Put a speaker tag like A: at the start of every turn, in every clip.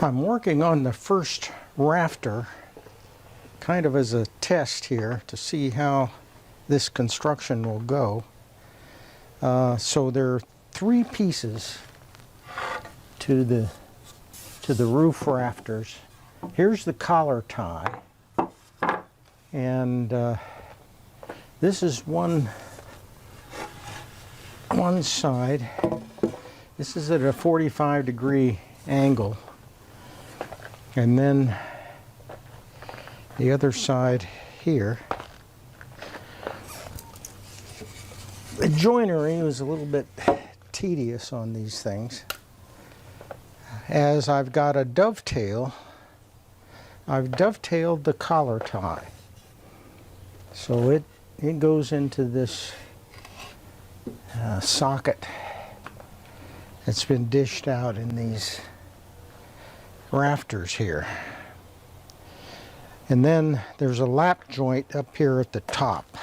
A: I'm working on the first rafter kind of as a test here to see how this construction will go. So there are three pieces to the roof rafters. Here's the collar tie, and this is one side. This is at a 45-degree angle, and then the other side here. The joinery was a little bit tedious on these things. As I've got a dovetail, I've dovetailed the collar tie. So it goes into this socket that's been dished out in these rafters here. And then there's a lap joint up here at the top.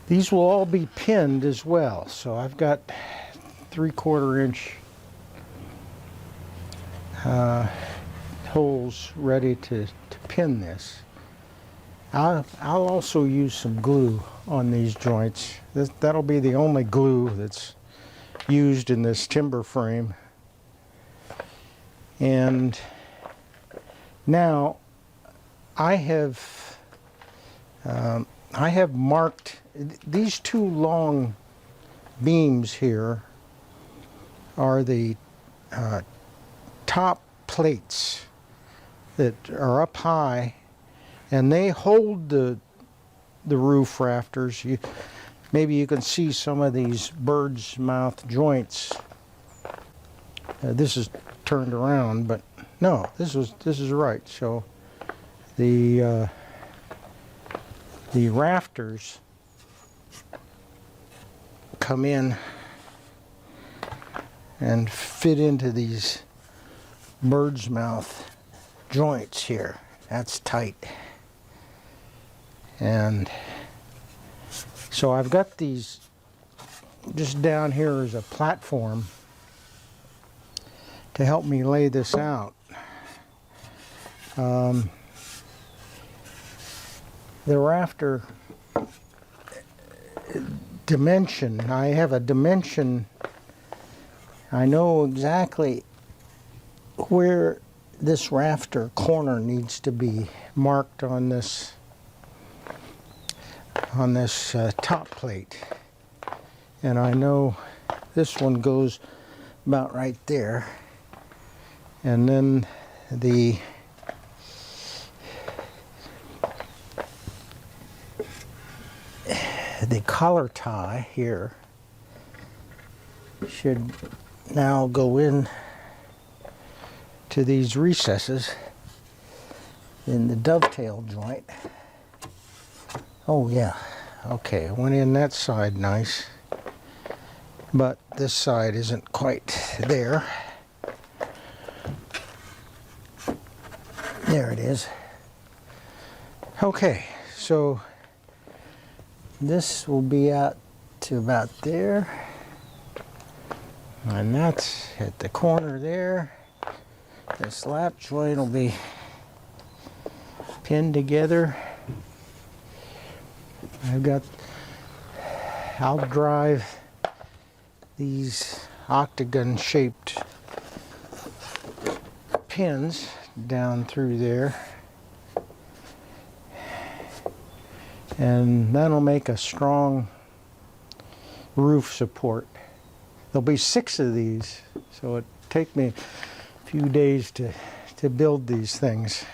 A: These will all be pinned as well. So I've got 3/4 inch holes ready to pin this. I'll also use some glue on these joints. That'll be the only glue that's used in this timber frame. And now I have marked these two long beams here are the top plates that are up high, and they hold the roof rafters. Maybe you can see some of these bird's mouth joints. This is turned around, but no, this is right. So the rafters come in and fit into these bird's mouth joints here. That's tight. And so I've got these just down here as a platform to help me lay this out. The rafter dimension, I have a dimension. I know exactly where this rafter corner needs to be marked on this top plate, and I know this one goes about right there, and then the collar tie here should now go in to these recesses in the dovetail joint. Oh yeah, okay, went in that side nice, but this side isn't quite there. There it is. Okay, so this will be out to about there, and that's at the corner there. This lap joint will be pinned together. I'll drive these octagon shaped pins down through there, and that'll make a strong roof support. There'll be 6 of these, so it'll take me a few days to build these things.